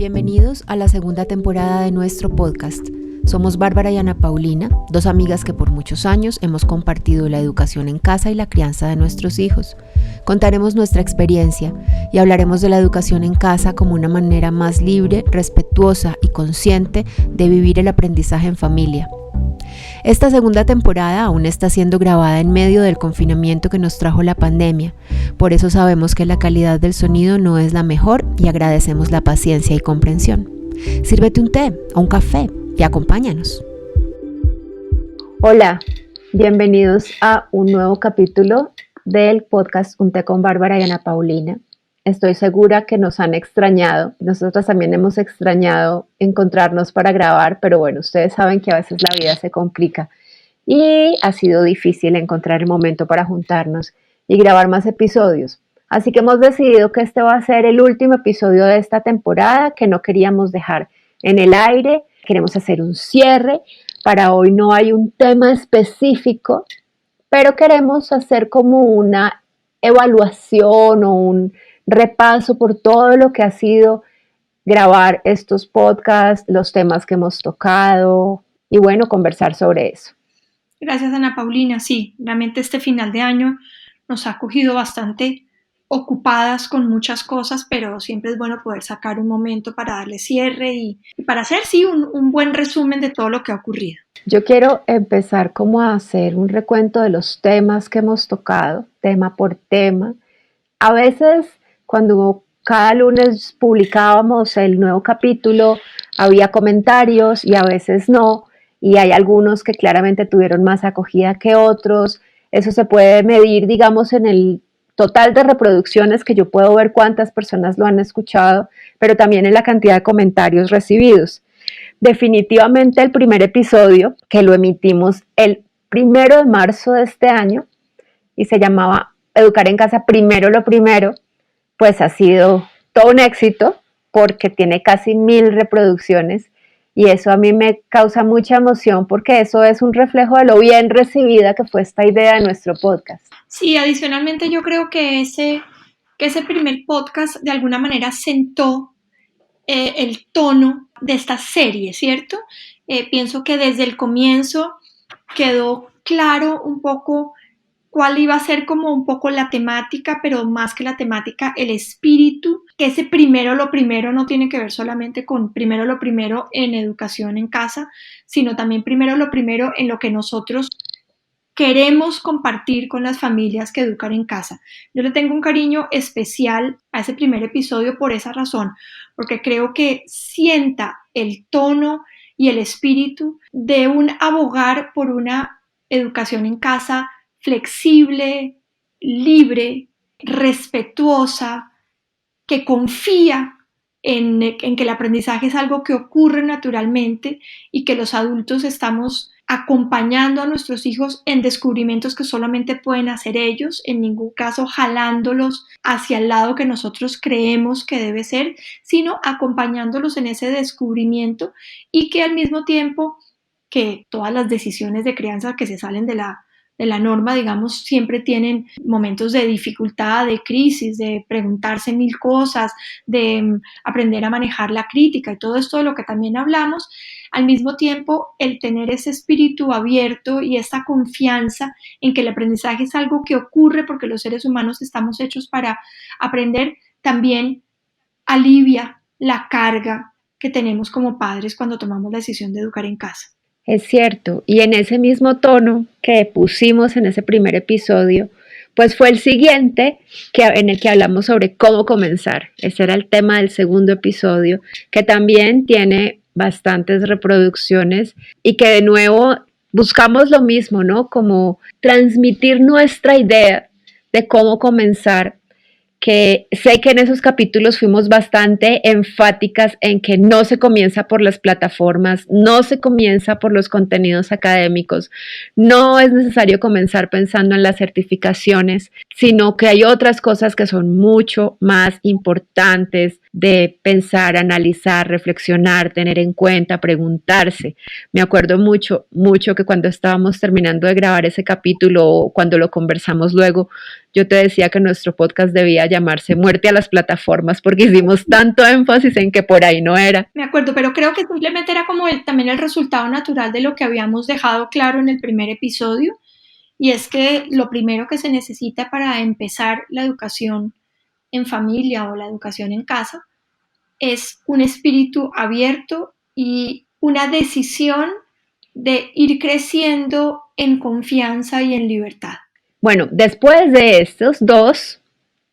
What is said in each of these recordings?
Bienvenidos a la segunda temporada de nuestro podcast. Somos Bárbara y Ana Paulina, dos amigas que por muchos años hemos compartido la educación en casa y la crianza de nuestros hijos. Contaremos nuestra experiencia y hablaremos de la educación en casa como una manera más libre, respetuosa y consciente de vivir el aprendizaje en familia. Esta segunda temporada aún está siendo grabada en medio del confinamiento que nos trajo la pandemia. Por eso sabemos que la calidad del sonido no es la mejor y agradecemos la paciencia y comprensión. Sírvete un té o un café y acompáñanos. Hola, bienvenidos a un nuevo capítulo del podcast Un té con Bárbara y Ana Paulina. Estoy segura que nos han extrañado. Nosotros también hemos extrañado encontrarnos para grabar, pero bueno, ustedes saben que a veces la vida se complica y ha sido difícil encontrar el momento para juntarnos y grabar más episodios. Así que hemos decidido que este va a ser el último episodio de esta temporada, que no queríamos dejar en el aire. Queremos hacer un cierre. Para hoy no hay un tema específico, pero queremos hacer como una evaluación o un repaso por todo lo que ha sido grabar estos podcasts, los temas que hemos tocado y bueno, conversar sobre eso. Gracias, Ana Paulina. Sí, realmente este final de año nos ha cogido bastante ocupadas con muchas cosas, pero siempre es bueno poder sacar un momento para darle cierre y para hacer, sí, un buen resumen de todo lo que ha ocurrido. Yo quiero empezar como a hacer un recuento de los temas que hemos tocado, tema por tema. A veces, cuando cada lunes publicábamos el nuevo capítulo, había comentarios y a veces no, y hay algunos que claramente tuvieron más acogida que otros. Eso se puede medir, digamos, en el total de reproducciones, que yo puedo ver cuántas personas lo han escuchado, pero también en la cantidad de comentarios recibidos. Definitivamente el primer episodio, que lo emitimos el 1 de marzo de este año y se llamaba Educar en casa, primero lo primero, pues ha sido todo un éxito porque tiene casi 1000 reproducciones y eso a mí me causa mucha emoción porque eso es un reflejo de lo bien recibida que fue esta idea de nuestro podcast. Sí, adicionalmente yo creo que ese primer podcast de alguna manera sentó el tono de esta serie, ¿cierto? Pienso que desde el comienzo quedó claro un poco cuál iba a ser como un poco la temática, pero más que la temática, el espíritu, que ese primero lo primero no tiene que ver solamente con primero lo primero en educación en casa, sino también primero lo primero en lo que nosotros queremos compartir con las familias que educan en casa. Yo le tengo un cariño especial a ese primer episodio por esa razón, porque creo que sienta el tono y el espíritu de un abogar por una educación en casa flexible, libre, respetuosa, que confía en que el aprendizaje es algo que ocurre naturalmente y que los adultos estamos acompañando a nuestros hijos en descubrimientos que solamente pueden hacer ellos, en ningún caso jalándolos hacia el lado que nosotros creemos que debe ser, sino acompañándolos en ese descubrimiento y que al mismo tiempo que todas las decisiones de crianza que se salen de la norma, digamos, siempre tienen momentos de dificultad, de crisis, de preguntarse 1000 cosas, de aprender a manejar la crítica y todo esto de lo que también hablamos. Al mismo tiempo, el tener ese espíritu abierto y esa confianza en que el aprendizaje es algo que ocurre porque los seres humanos estamos hechos para aprender, también alivia la carga que tenemos como padres cuando tomamos la decisión de educar en casa. Es cierto, y en ese mismo tono que pusimos en ese primer episodio, pues fue el siguiente en el que hablamos sobre cómo comenzar. Ese era el tema del segundo episodio, que también tiene bastantes reproducciones y que de nuevo buscamos lo mismo, ¿no? Como transmitir nuestra idea de cómo comenzar, que sé que en esos capítulos fuimos bastante enfáticas en que no se comienza por las plataformas, no se comienza por los contenidos académicos, no es necesario comenzar pensando en las certificaciones, sino que hay otras cosas que son mucho más importantes de pensar, analizar, reflexionar, tener en cuenta, preguntarse. Me acuerdo mucho que cuando estábamos terminando de grabar ese capítulo o cuando lo conversamos luego, yo te decía que nuestro podcast debía llamarse Muerte a las plataformas porque hicimos tanto énfasis en que por ahí no era. Me acuerdo, pero creo que simplemente era como también el resultado natural de lo que habíamos dejado claro en el primer episodio, y es que lo primero que se necesita para empezar la educación en familia o la educación en casa es un espíritu abierto y una decisión de ir creciendo en confianza y en libertad. Bueno, después de estos dos,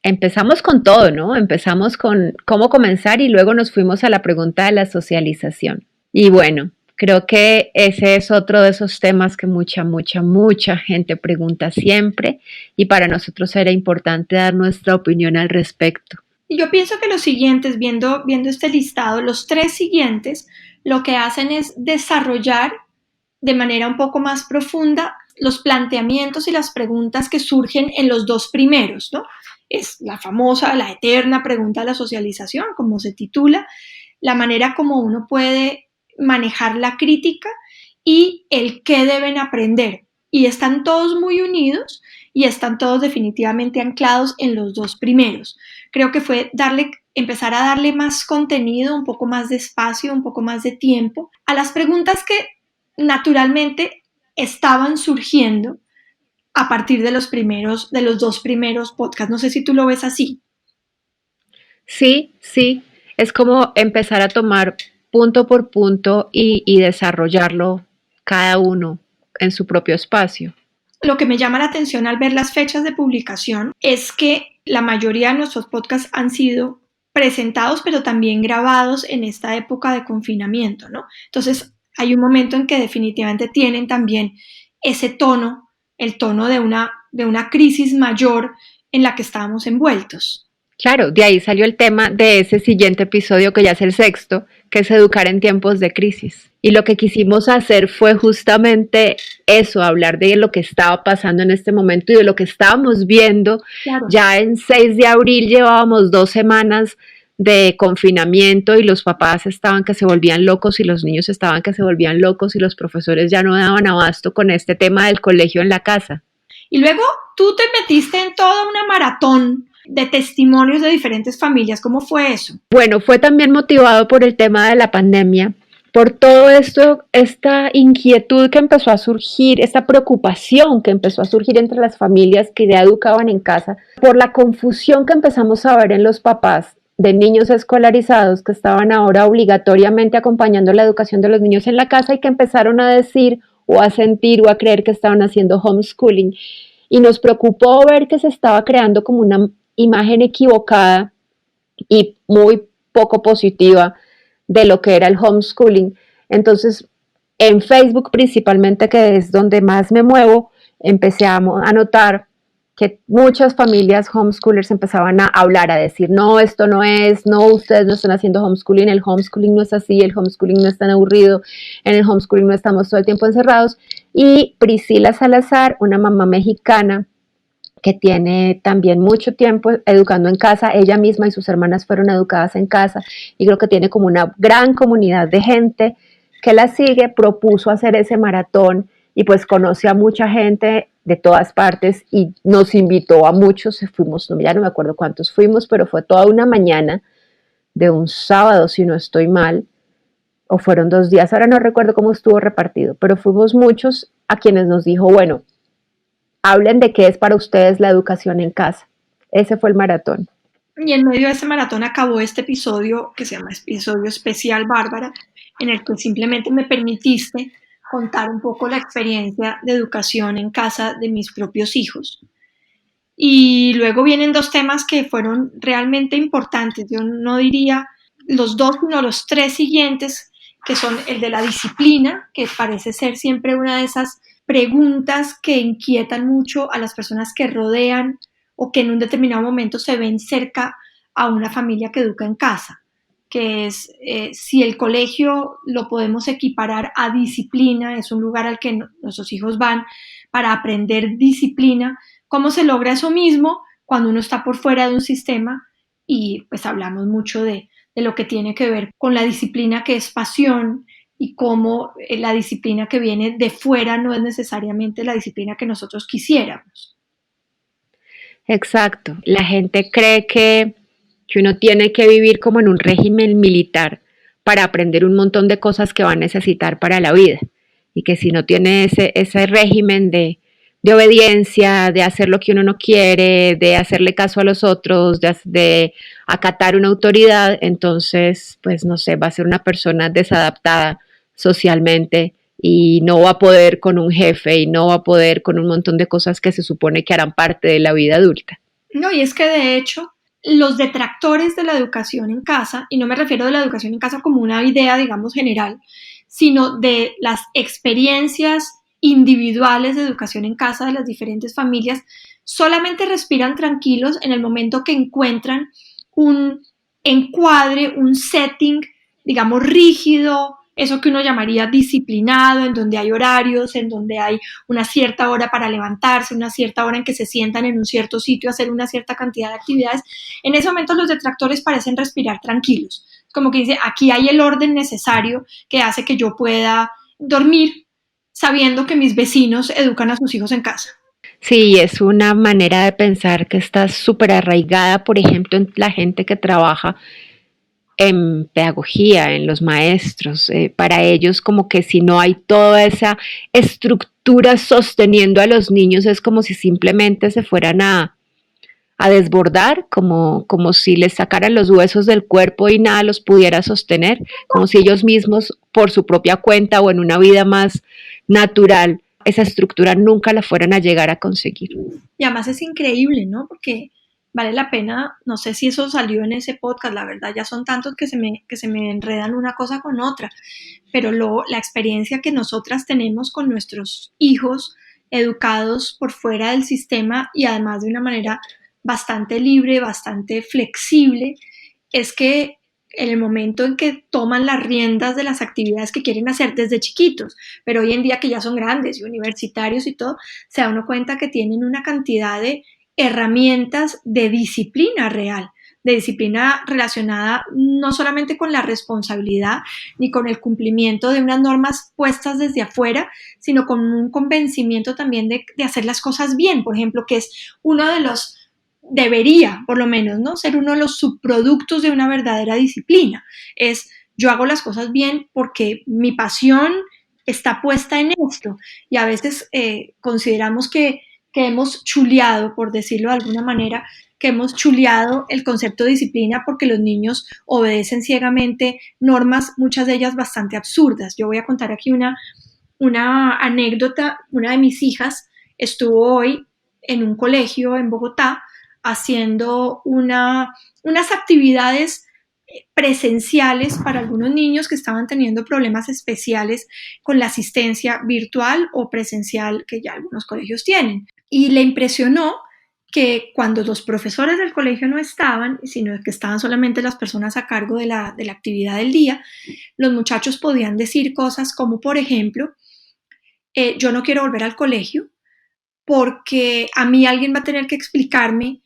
empezamos con todo, ¿no? Empezamos con cómo comenzar y luego nos fuimos a la pregunta de la socialización. Y bueno, creo que ese es otro de esos temas que mucha gente pregunta siempre y para nosotros era importante dar nuestra opinión al respecto. Y yo pienso que los siguientes, viendo este listado, los 3 siguientes, lo que hacen es desarrollar de manera un poco más profunda los planteamientos y las preguntas que surgen en los 2 primeros, ¿no? Es la famosa, la eterna pregunta de la socialización, como se titula, la manera como uno puede manejar la crítica y el qué deben aprender. Y están todos muy unidos y están todos definitivamente anclados en los 2 primeros. Creo que fue empezar a darle más contenido, un poco más de espacio, un poco más de tiempo a las preguntas que naturalmente estaban surgiendo a partir de los 2 primeros podcasts. No sé si tú lo ves así. Sí, es como empezar a tomar punto por punto y desarrollarlo cada uno en su propio espacio. Lo que me llama la atención al ver las fechas de publicación es que la mayoría de nuestros podcasts han sido presentados, pero también grabados en esta época de confinamiento, ¿no? Entonces, hay un momento en que definitivamente tienen también ese tono, el tono de una crisis mayor en la que estábamos envueltos. Claro, de ahí salió el tema de ese siguiente episodio que ya es el 6º, que es educar en tiempos de crisis. Y lo que quisimos hacer fue justamente eso, hablar de lo que estaba pasando en este momento y de lo que estábamos viendo. Claro. Ya en 6 de abril llevábamos 2 semanas de confinamiento y los papás estaban que se volvían locos y los niños estaban que se volvían locos y los profesores ya no daban abasto con este tema del colegio en la casa. Y luego tú te metiste en toda una maratón de testimonios de diferentes familias. ¿Cómo fue eso? Bueno, fue también motivado por el tema de la pandemia, por todo esto, esta inquietud que empezó a surgir, esta preocupación que empezó a surgir entre las familias que ya educaban en casa, por la confusión que empezamos a ver en los papás de niños escolarizados que estaban ahora obligatoriamente acompañando la educación de los niños en la casa y que empezaron a decir o a sentir o a creer que estaban haciendo homeschooling. Y nos preocupó ver que se estaba creando como una imagen equivocada y muy poco positiva de lo que era el homeschooling. Entonces, en Facebook principalmente, que es donde más me muevo, empecé a notar que muchas familias homeschoolers empezaban a hablar, a decir, no, esto no es, no, ustedes no están haciendo homeschooling, el homeschooling no es así, el homeschooling no es tan aburrido, en el homeschooling no estamos todo el tiempo encerrados. Y Priscila Salazar, una mamá mexicana, que tiene también mucho tiempo educando en casa, ella misma y sus hermanas fueron educadas en casa y creo que tiene como una gran comunidad de gente que la sigue, propuso hacer ese maratón y pues conoce a mucha gente de todas partes y nos invitó a muchos, fuimos, ya no me acuerdo cuántos fuimos, pero fue toda una mañana de un sábado, si no estoy mal, o fueron 2 días, ahora no recuerdo cómo estuvo repartido, pero fuimos muchos a quienes nos dijo, bueno, hablen de qué es para ustedes la educación en casa. Ese fue el maratón. Y en medio de ese maratón acabó este episodio que se llama Episodio Especial Bárbara, en el que simplemente me permitiste contar un poco la experiencia de educación en casa de mis propios hijos. Y luego vienen 2 temas que fueron realmente importantes. Yo no diría los 2, sino los 3 siguientes, que son el de la disciplina, que parece ser siempre una de esas preguntas que inquietan mucho a las personas que rodean o que en un determinado momento se ven cerca a una familia que educa en casa, que es si el colegio lo podemos equiparar a disciplina, es un lugar al que nuestros hijos van para aprender disciplina, ¿cómo se logra eso mismo cuando uno está por fuera de un sistema? Y pues hablamos mucho de de lo que tiene que ver con la disciplina que es pasión y cómo la disciplina que viene de fuera no es necesariamente la disciplina que nosotros quisiéramos. Exacto. La gente cree que uno tiene que vivir como en un régimen militar para aprender un montón de cosas que va a necesitar para la vida. Y que si no tiene ese régimen de obediencia, de hacer lo que uno no quiere, de hacerle caso a los otros, de acatar una autoridad, entonces, pues no sé, va a ser una persona desadaptada socialmente y no va a poder con un jefe y no va a poder con un montón de cosas que se supone que harán parte de la vida adulta. No, y es que de hecho los detractores de la educación en casa, y no me refiero de la educación en casa como una idea, digamos, general, sino de las experiencias individuales de educación en casa de las diferentes familias, solamente respiran tranquilos en el momento que encuentran un encuadre, un setting, digamos, rígido, eso que uno llamaría disciplinado, en donde hay horarios, en donde hay una cierta hora para levantarse, una cierta hora en que se sientan en un cierto sitio a hacer una cierta cantidad de actividades. En ese momento los detractores parecen respirar tranquilos, como que dice, aquí hay el orden necesario que hace que yo pueda dormir sabiendo que mis vecinos educan a sus hijos en casa. Sí, es una manera de pensar que está súper arraigada, por ejemplo, en la gente que trabaja en pedagogía, en los maestros. Para ellos como que si no hay toda esa estructura sosteniendo a los niños es como si simplemente se fueran a desbordar, como si les sacaran los huesos del cuerpo y nada los pudiera sostener, como si ellos mismos por su propia cuenta o en una vida más natural, esa estructura nunca la fueran a llegar a conseguir. Y además es increíble, ¿no? Porque vale la pena, no sé si eso salió en ese podcast, la verdad ya son tantos que se me enredan una cosa con otra, pero la experiencia que nosotras tenemos con nuestros hijos educados por fuera del sistema y además de una manera bastante libre, bastante flexible, es que en el momento en que toman las riendas de las actividades que quieren hacer desde chiquitos, pero hoy en día que ya son grandes y universitarios y todo, se da uno cuenta que tienen una cantidad de herramientas de disciplina real, de disciplina relacionada no solamente con la responsabilidad ni con el cumplimiento de unas normas puestas desde afuera, sino con un convencimiento también de hacer las cosas bien, por ejemplo, que es uno de los debería, por lo menos, ¿no? Ser uno de los subproductos de una verdadera disciplina. Es yo hago las cosas bien porque mi pasión está puesta en esto y a veces consideramos que hemos chuleado, por decirlo de alguna manera, que hemos chuleado el concepto de disciplina porque los niños obedecen ciegamente normas, muchas de ellas bastante absurdas. Yo voy a contar aquí una anécdota. Una de mis hijas estuvo hoy en un colegio en Bogotá haciendo unas actividades presenciales para algunos niños que estaban teniendo problemas especiales con la asistencia virtual o presencial que ya algunos colegios tienen. Y le impresionó que cuando los profesores del colegio no estaban, sino que estaban solamente las personas a cargo de la actividad del día, los muchachos podían decir cosas como, por ejemplo, yo no quiero volver al colegio porque a mí alguien va a tener que explicarme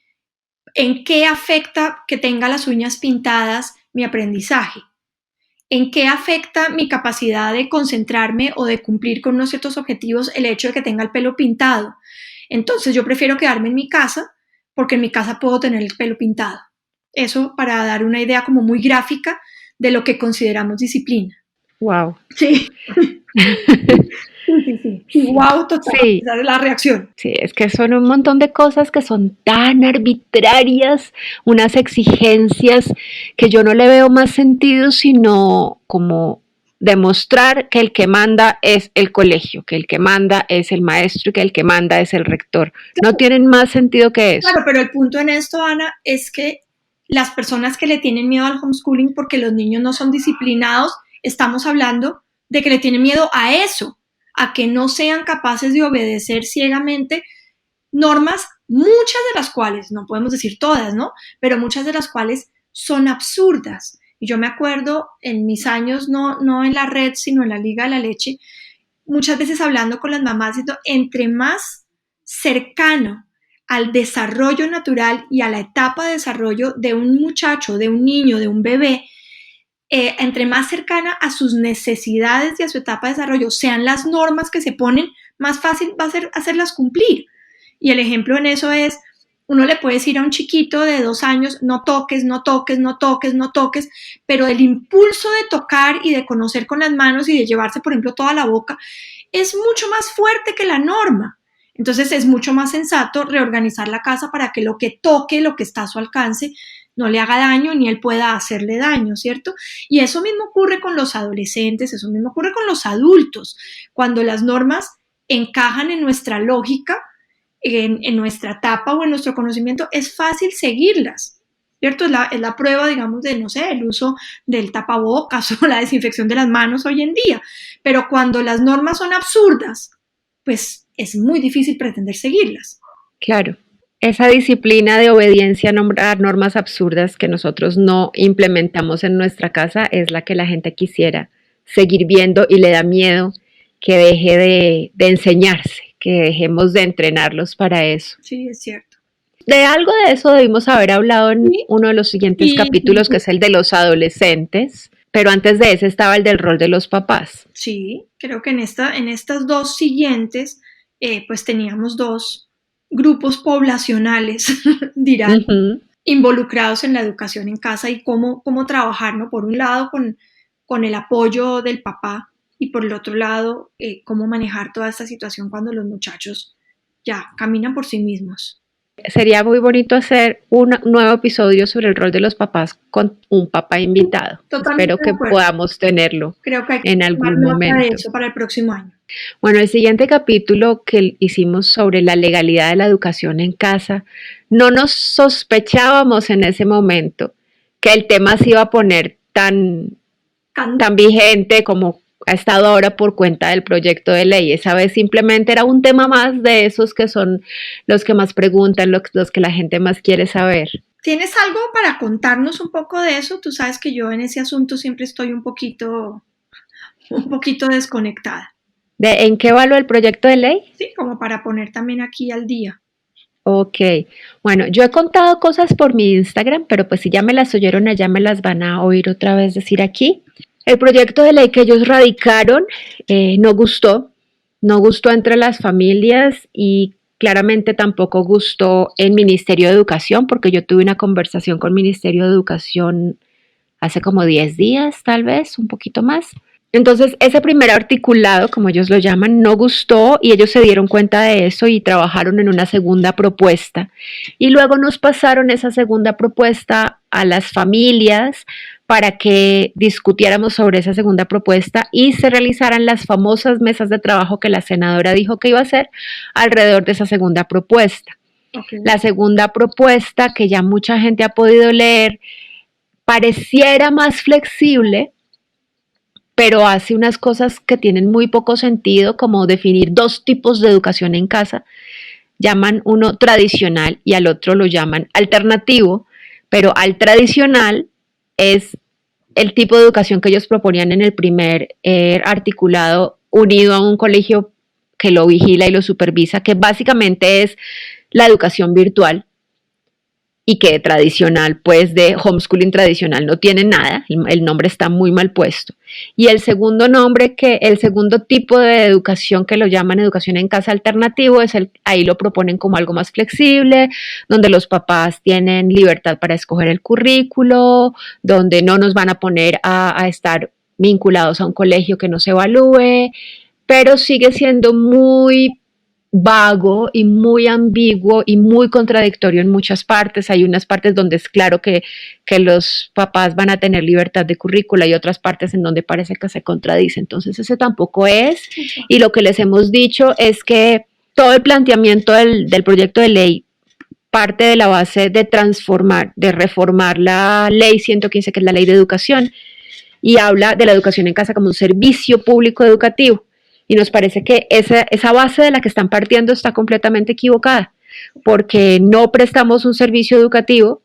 en qué afecta que tenga las uñas pintadas mi aprendizaje, en qué afecta mi capacidad de concentrarme o de cumplir con unos ciertos objetivos el hecho de que tenga el pelo pintado. Entonces yo prefiero quedarme en mi casa porque en mi casa puedo tener el pelo pintado. Eso para dar una idea como muy gráfica de lo que consideramos disciplina. Wow. Sí. Sí. Wow, total. Sí. Esa es la reacción. Sí, es que son un montón de cosas que son tan arbitrarias, unas exigencias que yo no le veo más sentido sino como demostrar que el que manda es el colegio, que el que manda es el maestro y que el que manda es el rector. No tienen más sentido que eso. Claro, pero el punto en esto, Ana, es que las personas que le tienen miedo al homeschooling porque los niños no son disciplinados, estamos hablando de que le tienen miedo a eso, a que no sean capaces de obedecer ciegamente normas, muchas de las cuales, no podemos decir todas, ¿no? Pero muchas de las cuales son absurdas. Y yo me acuerdo en mis años, no en la red, sino en la Liga de la Leche, muchas veces hablando con las mamás, entre más cercano al desarrollo natural y a la etapa de desarrollo de un muchacho, de un niño, de un bebé, entre más cercana a sus necesidades y a su etapa de desarrollo sean las normas que se ponen, más fácil va a ser hacerlas cumplir. Y el ejemplo en eso es, uno le puede decir a un chiquito de 2 años, no toques, no toques, no toques, no toques, pero el impulso de tocar y de conocer con las manos y de llevarse, por ejemplo, toda la boca, es mucho más fuerte que la norma. Entonces es mucho más sensato reorganizar la casa para que lo que toque, lo que está a su alcance, no le haga daño ni él pueda hacerle daño, ¿cierto? Y eso mismo ocurre con los adolescentes, eso mismo ocurre con los adultos, cuando las normas encajan en nuestra lógica, en nuestra etapa o en nuestro conocimiento, es fácil seguirlas, ¿cierto? Es la prueba, digamos, de, no sé, el uso del tapabocas o la desinfección de las manos hoy en día. Pero cuando las normas son absurdas, pues es muy difícil pretender seguirlas. Claro. Esa disciplina de obediencia a normas absurdas que nosotros no implementamos en nuestra casa es la que la gente quisiera seguir viendo y le da miedo que deje de enseñarse, que dejemos de entrenarlos para eso. Sí, es cierto. De algo de eso debimos haber hablado en uno de los siguientes capítulos, que es el de los adolescentes, pero antes de ese estaba el del rol de los papás. Sí, creo que en estas dos siguientes, pues teníamos dos grupos poblacionales, dirán, involucrados en la educación en casa y cómo trabajar, ¿no? Por un lado, con el apoyo del papá y por el otro lado, cómo manejar toda esta situación cuando los muchachos ya caminan por sí mismos. Sería muy bonito hacer un nuevo episodio sobre el rol de los papás con un papá invitado. Totalmente. Espero que podamos tenerlo. Creo que hay que en algún momento. De eso para el próximo año. Bueno, el siguiente capítulo que hicimos sobre la legalidad de la educación en casa, no nos sospechábamos en ese momento que el tema se iba a poner tan vigente como ha estado ahora por cuenta del proyecto de ley. Esa vez simplemente era un tema más de esos que son los que más preguntan, los que la gente más quiere saber. ¿Tienes algo para contarnos un poco de eso? Tú sabes que yo en ese asunto siempre estoy un poquito desconectada. ¿En qué evalúa el proyecto de ley? Sí, como para poner también aquí al día. Ok, bueno, yo he contado cosas por mi Instagram, pero pues si ya me las oyeron allá, me las van a oír otra vez decir aquí. El proyecto de ley que ellos radicaron no gustó entre las familias y claramente tampoco gustó en Ministerio de Educación, porque yo tuve una conversación con Ministerio de Educación hace como 10 días, tal vez, un poquito más. Entonces, ese primer articulado, como ellos lo llaman, no gustó y ellos se dieron cuenta de eso y trabajaron en una segunda propuesta. Y luego nos pasaron esa segunda propuesta a las familias para que discutiéramos sobre esa segunda propuesta y se realizaran las famosas mesas de trabajo que la senadora dijo que iba a hacer alrededor de esa segunda propuesta. Okay. La segunda propuesta, que ya mucha gente ha podido leer, pareciera más flexible, pero hace unas cosas que tienen muy poco sentido, como definir 2 tipos de educación en casa. Llaman uno tradicional y al otro lo llaman alternativo, pero al tradicional es el tipo de educación que ellos proponían en el primer articulado, unido a un colegio que lo vigila y lo supervisa, que básicamente es la educación virtual, y que tradicional, pues de homeschooling tradicional no tiene nada, el nombre está muy mal puesto. Y el segundo tipo de educación que lo llaman educación en casa alternativo, ahí lo proponen como algo más flexible, donde los papás tienen libertad para escoger el currículo, donde no nos van a poner a estar vinculados a un colegio que no se evalúe, pero sigue siendo muy vago y muy ambiguo y muy contradictorio en muchas partes. Hay unas partes donde es claro que los papás van a tener libertad de currícula y otras partes en donde parece que se contradice. Entonces ese tampoco es. Y lo que les hemos dicho es que todo el planteamiento del proyecto de ley parte de la base de reformar la ley 115, que es la ley de educación, y habla de la educación en casa como un servicio público educativo. Y nos parece que esa base de la que están partiendo está completamente equivocada, porque no prestamos un servicio educativo,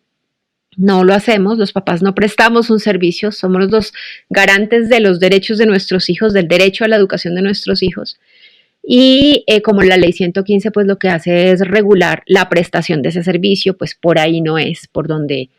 no lo hacemos, los papás no prestamos un servicio, somos los garantes de los derechos de nuestros hijos, del derecho a la educación de nuestros hijos. Y como la ley 115 pues lo que hace es regular la prestación de ese servicio, pues por ahí no es por donde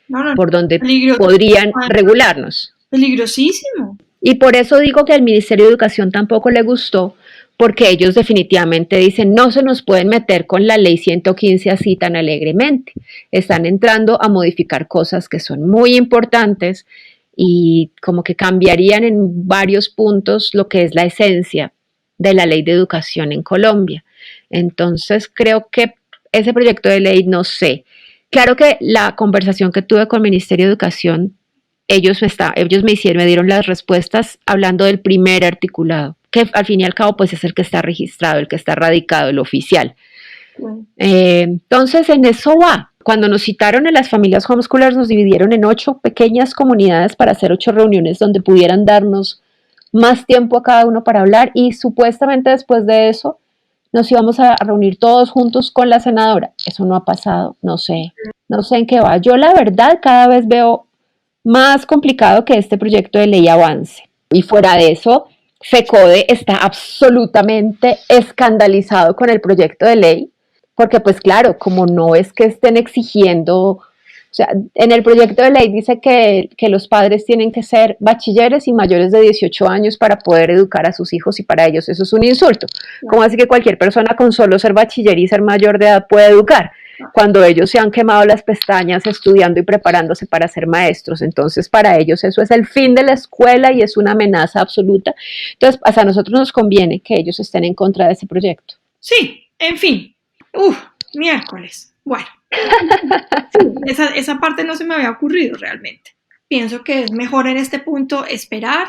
podrían regularnos. Peligrosísimo. Y por eso digo que al Ministerio de Educación tampoco le gustó, porque ellos definitivamente dicen no se nos pueden meter con la ley 115 así tan alegremente. Están entrando a modificar cosas que son muy importantes y como que cambiarían en varios puntos lo que es la esencia de la ley de educación en Colombia. Entonces creo que ese proyecto de ley, no sé. Claro que la conversación que tuve con el Ministerio de Educación, ellos me dieron las respuestas hablando del primer articulado, que al fin y al cabo pues es el que está registrado, el que está radicado, el oficial. Bueno. Entonces en eso va. Cuando nos citaron en las familias homeschoolers nos dividieron en 8 pequeñas comunidades para hacer 8 reuniones donde pudieran darnos más tiempo a cada uno para hablar, y supuestamente después de eso nos íbamos a reunir todos juntos con la senadora. Eso no ha pasado, no sé en qué va. Yo la verdad cada vez veo más complicado que este proyecto de ley avance. Y fuera de eso, FECODE está absolutamente escandalizado con el proyecto de ley, porque pues claro, como no es que estén exigiendo, o sea, en el proyecto de ley dice que los padres tienen que ser bachilleres y mayores de 18 años para poder educar a sus hijos, y para ellos eso es un insulto. ¿Cómo así que cualquier persona con solo ser bachiller y ser mayor de edad puede educar? Cuando ellos se han quemado las pestañas estudiando y preparándose para ser maestros. Entonces para ellos eso es el fin de la escuela y es una amenaza absoluta. Entonces hasta a nosotros nos conviene que ellos estén en contra de ese proyecto. Sí, en fin. Miércoles. Bueno. Sí, esa parte no se me había ocurrido realmente. Pienso que es mejor en este punto esperar,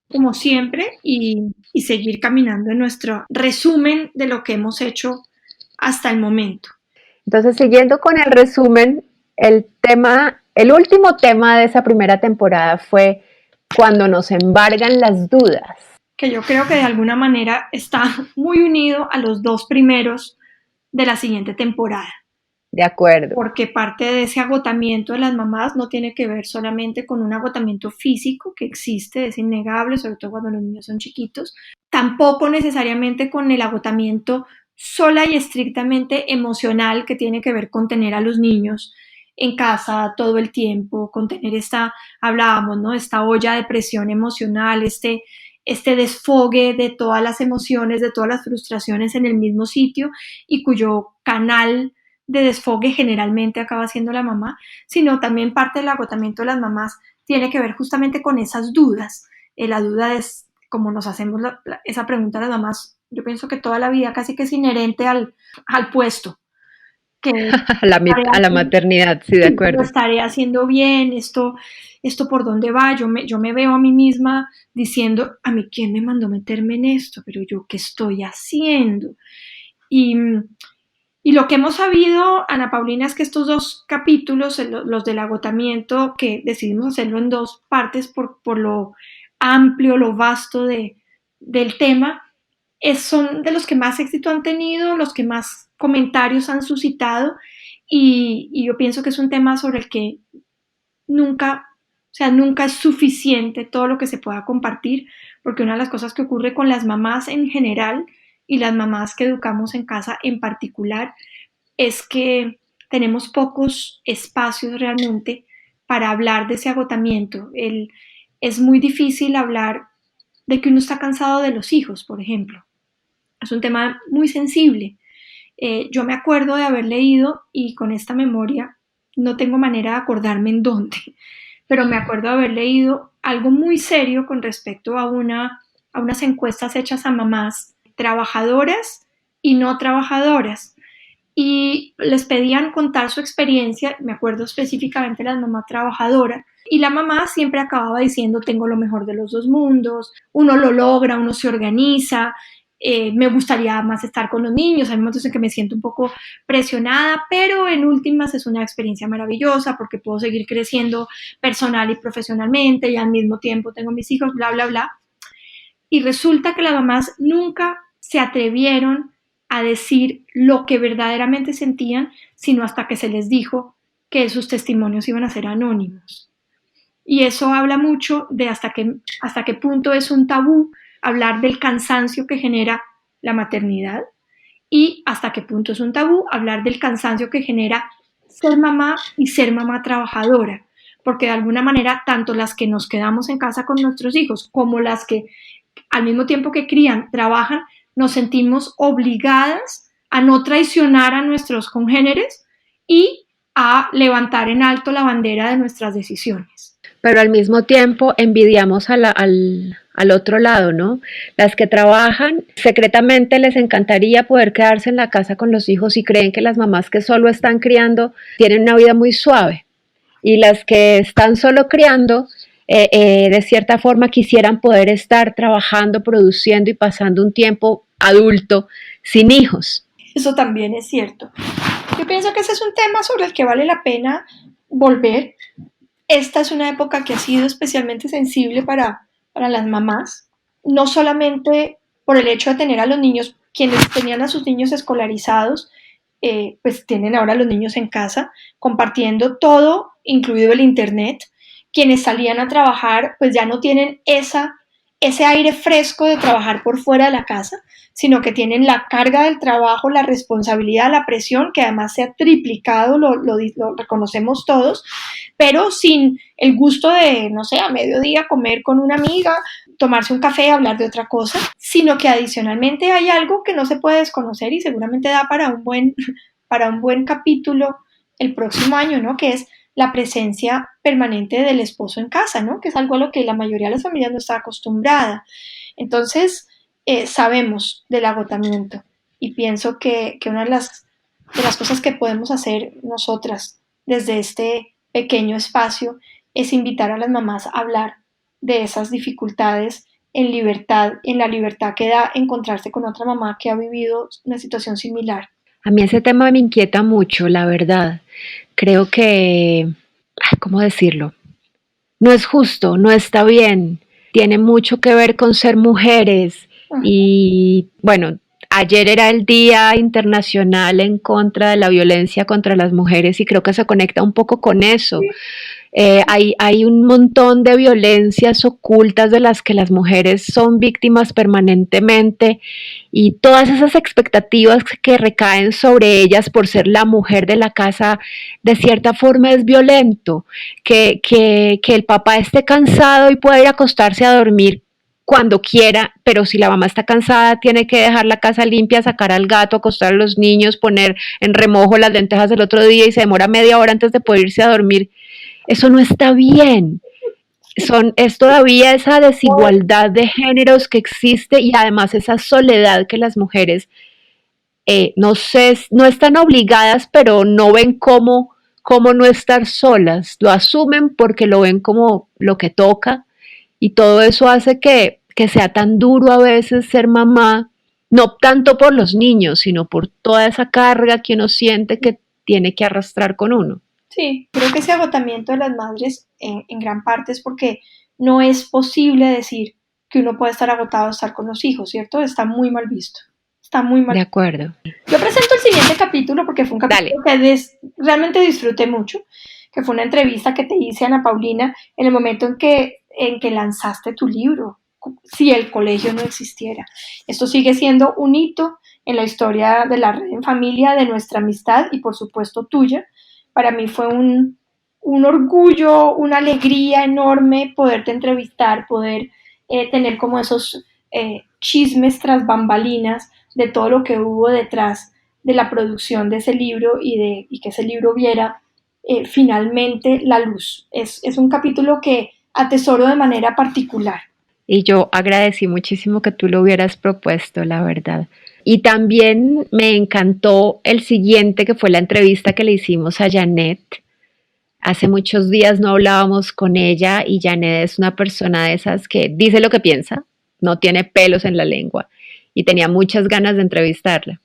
como siempre, y seguir caminando en nuestro resumen de lo que hemos hecho hasta el momento. Entonces, siguiendo con el resumen, el último tema de esa primera temporada fue cuando nos embargan las dudas. Que yo creo que de alguna manera está muy unido a los 2 primeros de la siguiente temporada. De acuerdo. Porque parte de ese agotamiento de las mamás no tiene que ver solamente con un agotamiento físico que existe, es innegable, sobre todo cuando los niños son chiquitos, tampoco necesariamente con el agotamiento sola y estrictamente emocional que tiene que ver con tener a los niños en casa todo el tiempo, con tener hablábamos, ¿no? Esta olla de presión emocional, este desfogue de todas las emociones, de todas las frustraciones en el mismo sitio, y cuyo canal de desfogue generalmente acaba siendo la mamá, sino también parte del agotamiento de las mamás tiene que ver justamente con esas dudas. La duda es, como nos hacemos esa pregunta a las mamás, yo pienso que toda la vida casi que es inherente al puesto. Que a la maternidad, sí, de acuerdo. Lo estaré haciendo bien, esto por dónde va, yo me veo a mí misma diciendo, a mí quién me mandó meterme en esto, pero yo qué estoy haciendo. Y lo que hemos sabido, Ana Paulina, es que estos 2 capítulos, los del agotamiento, que decidimos hacerlo en 2 partes por lo amplio, lo vasto del tema, son de los que más éxito han tenido, los que más comentarios han suscitado, y yo pienso que es un tema sobre el que nunca es suficiente todo lo que se pueda compartir, porque una de las cosas que ocurre con las mamás en general y las mamás que educamos en casa en particular es que tenemos pocos espacios realmente para hablar de ese agotamiento. Es muy difícil hablar de que uno está cansado de los hijos, por ejemplo. Es un tema muy sensible. Yo me acuerdo de haber leído, y con esta memoria no tengo manera de acordarme en dónde, pero me acuerdo de haber leído algo muy serio con respecto a unas encuestas hechas a mamás trabajadoras y no trabajadoras, y les pedían contar su experiencia. Me acuerdo específicamente de la mamá trabajadora, y la mamá siempre acababa diciendo, tengo lo mejor de los 2 mundos, uno lo logra, uno se organiza, me gustaría más estar con los niños, hay momentos en que me siento un poco presionada, pero en últimas es una experiencia maravillosa porque puedo seguir creciendo personal y profesionalmente, y al mismo tiempo tengo mis hijos, bla, bla, bla. Y resulta que las mamás nunca se atrevieron a decir lo que verdaderamente sentían, sino hasta que se les dijo que sus testimonios iban a ser anónimos. Y eso habla mucho de hasta qué punto es un tabú hablar del cansancio que genera la maternidad y hasta qué punto es un tabú hablar del cansancio que genera ser mamá y ser mamá trabajadora, porque de alguna manera tanto las que nos quedamos en casa con nuestros hijos como las que al mismo tiempo que crían, trabajan, nos sentimos obligadas a no traicionar a nuestros congéneres y a levantar en alto la bandera de nuestras decisiones. Pero al mismo tiempo envidiamos al otro lado, ¿no? Las que trabajan, secretamente les encantaría poder quedarse en la casa con los hijos y creen que las mamás que solo están criando tienen una vida muy suave. Y las que están solo criando, de cierta forma quisieran poder estar trabajando, produciendo y pasando un tiempo adulto sin hijos. Eso también es cierto. Yo pienso que ese es un tema sobre el que vale la pena volver. Esta es una época que ha sido especialmente sensible para las mamás, no solamente por el hecho de tener a los niños, quienes tenían a sus niños escolarizados, pues tienen ahora a los niños en casa, compartiendo todo, incluido el internet. Quienes salían a trabajar, pues ya no tienen ese aire fresco de trabajar por fuera de la casa, sino que tienen la carga del trabajo, la responsabilidad, la presión, que además se ha triplicado, lo reconocemos todos, pero sin el gusto de, no sé, a mediodía comer con una amiga, tomarse un café, hablar de otra cosa, sino que adicionalmente hay algo que no se puede desconocer y seguramente da para un buen capítulo el próximo año, ¿no? Que es la presencia permanente del esposo en casa, ¿no? Que es algo a lo que la mayoría de las familias no está acostumbrada. Entonces, sabemos del agotamiento y pienso que una de las cosas que podemos hacer nosotras desde este pequeño espacio es invitar a las mamás a hablar de esas dificultades en libertad, en la libertad que da encontrarse con otra mamá que ha vivido una situación similar. A mí ese tema me inquieta mucho, la verdad. Creo que, ¿cómo decirlo? No es justo, no está bien. Tiene mucho que ver con ser mujeres. Y bueno, ayer era el Día Internacional en contra de la violencia contra las mujeres y creo que se conecta un poco con eso. Hay un montón de violencias ocultas de las que las mujeres son víctimas permanentemente y todas esas expectativas que recaen sobre ellas por ser la mujer de la casa, de cierta forma es violento. Que el papá esté cansado y pueda ir a acostarse a dormir cuando quiera, pero si la mamá está cansada, tiene que dejar la casa limpia, sacar al gato, acostar a los niños, poner en remojo las lentejas del otro día y se demora media hora antes de poder irse a dormir. Eso no está bien. Es todavía esa desigualdad de géneros que existe y además esa soledad que las mujeres no están obligadas, pero no ven cómo no estar solas. Lo asumen porque lo ven como lo que toca y todo eso hace que sea tan duro a veces ser mamá, no tanto por los niños, sino por toda esa carga que uno siente que tiene que arrastrar con uno. Sí, creo que ese agotamiento de las madres en gran parte es porque no es posible decir que uno puede estar agotado de estar con los hijos, ¿cierto? Está muy mal visto. Está muy mal. De acuerdo. Yo presento el siguiente capítulo porque fue un capítulo que realmente disfruté mucho, que fue una entrevista que te hice, Ana Paulina, en el momento en que lanzaste tu libro, si el colegio no existiera. Esto sigue siendo un hito en la historia de la red en familia, de nuestra amistad y por supuesto tuya. Para mí fue un orgullo, una alegría enorme poderte entrevistar, poder tener como esos chismes tras bambalinas de todo lo que hubo detrás de la producción de ese libro y que ese libro viera finalmente la luz. Es un capítulo que atesoro de manera particular. Y yo agradecí muchísimo que tú lo hubieras propuesto, la verdad. Y también me encantó el siguiente, que fue la entrevista que le hicimos a Janet. Hace muchos días no hablábamos con ella y Janet es una persona de esas que dice lo que piensa, no tiene pelos en la lengua y tenía muchas ganas de entrevistarla.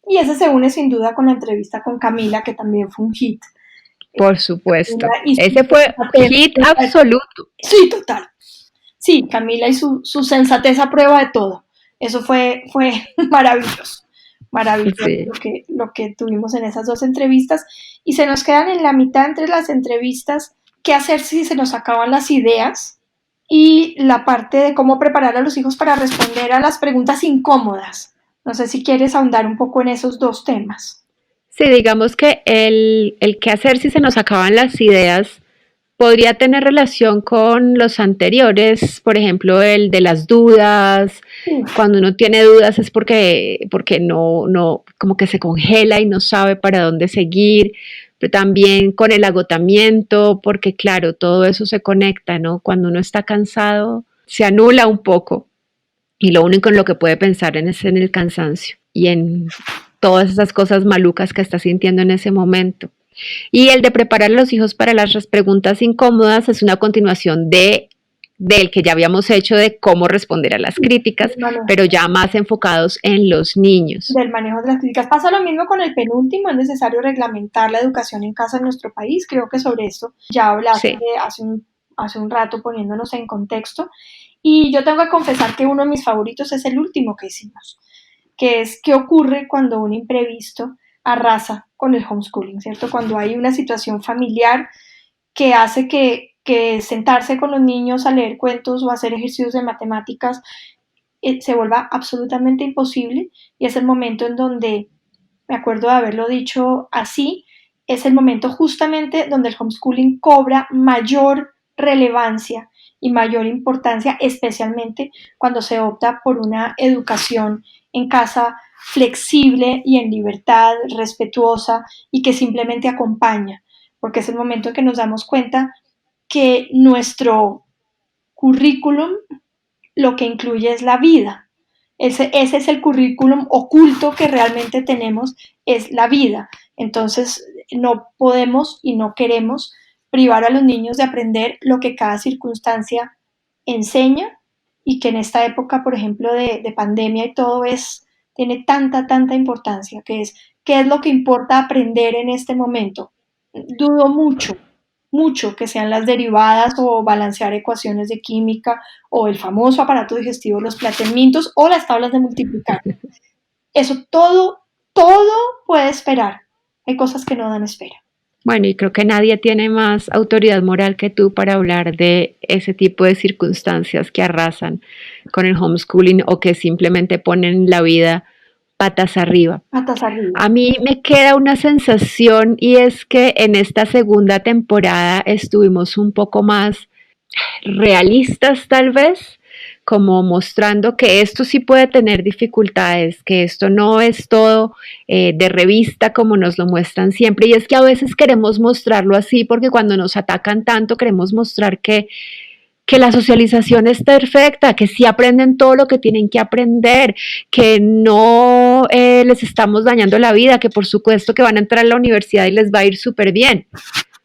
Y ese se une sin duda con la entrevista con Camila, que también fue un hit. Por supuesto, ese fue hit absoluto. Sí, total. Sí, Camila y su sensatez a prueba de todo. Eso fue maravilloso, sí. lo que tuvimos en esas dos entrevistas. Y se nos quedan en la mitad entre las entrevistas qué hacer si se nos acaban las ideas y la parte de cómo preparar a los hijos para responder a las preguntas incómodas No sé si quieres ahondar un poco en esos dos temas. Sí, digamos que el qué hacer si se nos acaban las ideas podría tener relación con los anteriores, por ejemplo, el de las dudas. Sí. Cuando uno tiene dudas es porque no, como que se congela y no sabe para dónde seguir, pero también con el agotamiento, porque claro, todo eso se conecta, ¿no? Cuando uno está cansado, se anula un poco y lo único en lo que puede pensar es en el cansancio y en todas esas cosas malucas que está sintiendo en ese momento. Y el de preparar a los hijos para las preguntas incómodas es una continuación del que ya habíamos hecho de cómo responder a las críticas, pero ya más enfocados en los niños. Del manejo de las críticas. Pasa lo mismo con el penúltimo, es necesario reglamentar la educación en casa en nuestro país. Creo que sobre esto ya hablaste hace un rato poniéndonos en contexto. Y yo tengo que confesar que uno de mis favoritos es el último que hicimos, que es qué ocurre cuando un imprevisto arrasa con el homeschooling, ¿cierto? Cuando hay una situación familiar que hace que sentarse con los niños a leer cuentos o hacer ejercicios de matemáticas se vuelva absolutamente imposible, y es el momento en donde, me acuerdo de haberlo dicho así, es el momento justamente donde el homeschooling cobra mayor relevancia y mayor importancia, especialmente cuando se opta por una educación en casa flexible y en libertad, respetuosa y que simplemente acompaña, porque es el momento en que nos damos cuenta que nuestro currículum lo que incluye es la vida. Ese es el currículum oculto que realmente tenemos, es la vida. Entonces, no podemos y no queremos privar a los niños de aprender lo que cada circunstancia enseña, y que en esta época, por ejemplo, de pandemia y todo, tiene tanta importancia, que es qué es lo que importa aprender en este momento. Dudo mucho que sean las derivadas o balancear ecuaciones de química o el famoso aparato digestivo, los planteamientos o las tablas de multiplicar. Eso todo puede esperar. Hay cosas que no dan espera. Bueno, y creo que nadie tiene más autoridad moral que tú para hablar de ese tipo de circunstancias que arrasan con el homeschooling o que simplemente ponen la vida patas arriba. Patas arriba. A mí me queda una sensación, y es que en esta segunda temporada estuvimos un poco más realistas tal vez, como mostrando que esto sí puede tener dificultades, que esto no es todo de revista como nos lo muestran siempre, y es que a veces queremos mostrarlo así porque cuando nos atacan tanto queremos mostrar que la socialización es perfecta, que sí aprenden todo lo que tienen que aprender, que no les estamos dañando la vida, que por supuesto que van a entrar a la universidad y les va a ir súper bien.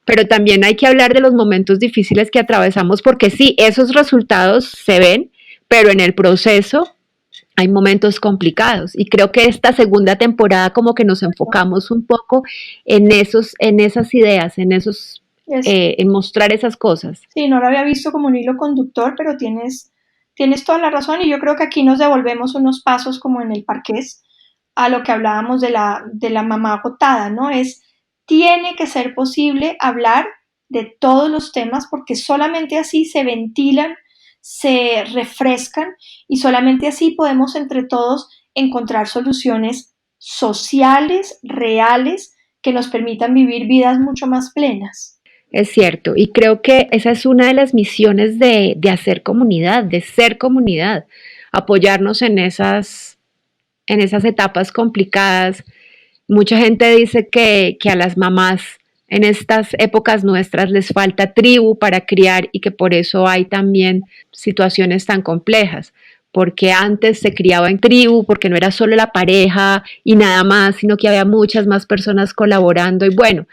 Pero también hay que hablar de los momentos difíciles que atravesamos, porque sí, esos resultados se ven, pero en el proceso hay momentos complicados. Y creo que esta segunda temporada como que nos enfocamos un poco en esas ideas, en mostrar esas cosas. Sí, no lo había visto como un hilo conductor, pero tienes toda la razón, y yo creo que aquí nos devolvemos unos pasos como en el parqués a lo que hablábamos de la mamá agotada, ¿no? Tiene que ser posible hablar de todos los temas, porque solamente así se ventilan, se refrescan, y solamente así podemos entre todos encontrar soluciones sociales, reales, que nos permitan vivir vidas mucho más plenas. Es cierto, y creo que esa es una de las misiones de hacer comunidad, de ser comunidad, apoyarnos en esas etapas complicadas. Mucha gente dice que a las mamás en estas épocas nuestras les falta tribu para criar, y que por eso hay también situaciones tan complejas, porque antes se criaba en tribu, porque no era solo la pareja y nada más, sino que había muchas más personas colaborando, y bueno,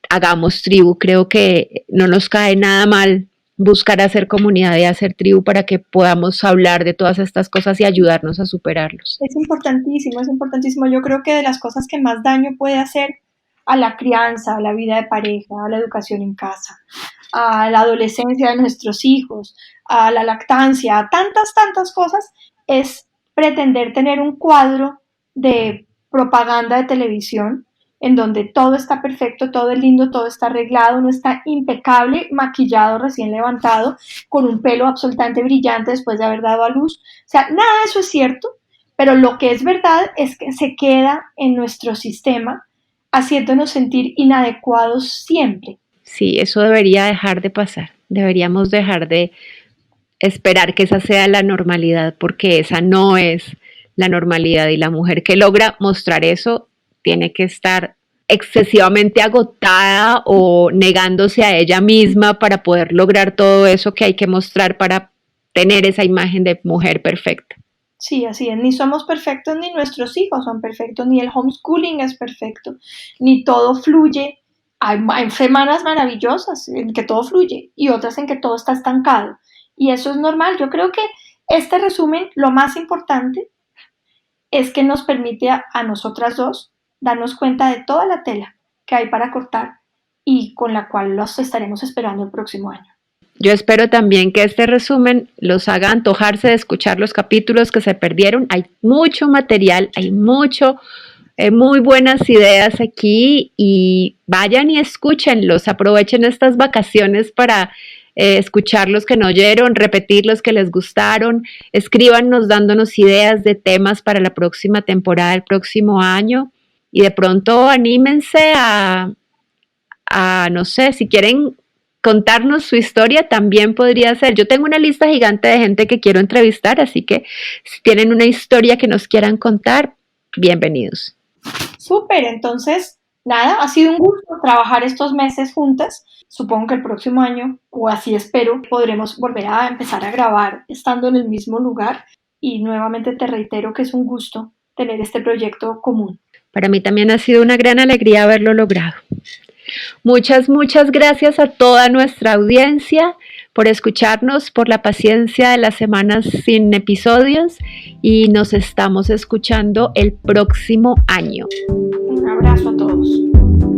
hagamos tribu. Creo que no nos cae nada mal buscar hacer comunidad y hacer tribu para que podamos hablar de todas estas cosas y ayudarnos a superarlos. Es importantísimo, es importantísimo. Yo creo que de las cosas que más daño puede hacer a la crianza, a la vida de pareja, a la educación en casa, a la adolescencia de nuestros hijos, a la lactancia, a tantas cosas, es pretender tener un cuadro de propaganda de televisión en donde todo está perfecto, todo es lindo, todo está arreglado, uno está impecable, maquillado, recién levantado, con un pelo absolutamente brillante después de haber dado a luz. O sea, nada de eso es cierto, pero lo que es verdad es que se queda en nuestro sistema haciéndonos sentir inadecuados siempre. Sí, eso debería dejar de pasar. Deberíamos dejar de esperar que esa sea la normalidad, porque esa no es la normalidad, y la mujer que logra mostrar eso tiene que estar excesivamente agotada o negándose a ella misma para poder lograr todo eso que hay que mostrar para tener esa imagen de mujer perfecta. Sí, así es. Ni somos perfectos, ni nuestros hijos son perfectos, ni el homeschooling es perfecto, ni todo fluye. Hay semanas maravillosas en que todo fluye y otras en que todo está estancado. Y eso es normal. Yo creo que este resumen, lo más importante, es que nos permite a nosotras dos darnos cuenta de toda la tela que hay para cortar y con la cual los estaremos esperando el próximo año. Yo espero también que este resumen los haga antojarse de escuchar los capítulos que se perdieron. Hay mucho material, hay muy buenas ideas aquí, y vayan y escúchenlos. Aprovechen estas vacaciones para escuchar los que no oyeron, repetir los que les gustaron. Escríbanos dándonos ideas de temas para la próxima temporada del próximo año, y de pronto anímense a no sé, si quieren contarnos su historia, también podría ser. Yo tengo una lista gigante de gente que quiero entrevistar, así que si tienen una historia que nos quieran contar, bienvenidos. Súper, entonces, nada, ha sido un gusto trabajar estos meses juntas. Supongo que el próximo año, o así espero, podremos volver a empezar a grabar estando en el mismo lugar, y nuevamente te reitero que es un gusto tener este proyecto común. Para mí también ha sido una gran alegría haberlo logrado. Muchas gracias a toda nuestra audiencia por escucharnos, por la paciencia de las semanas sin episodios, y nos estamos escuchando el próximo año. Un abrazo a todos.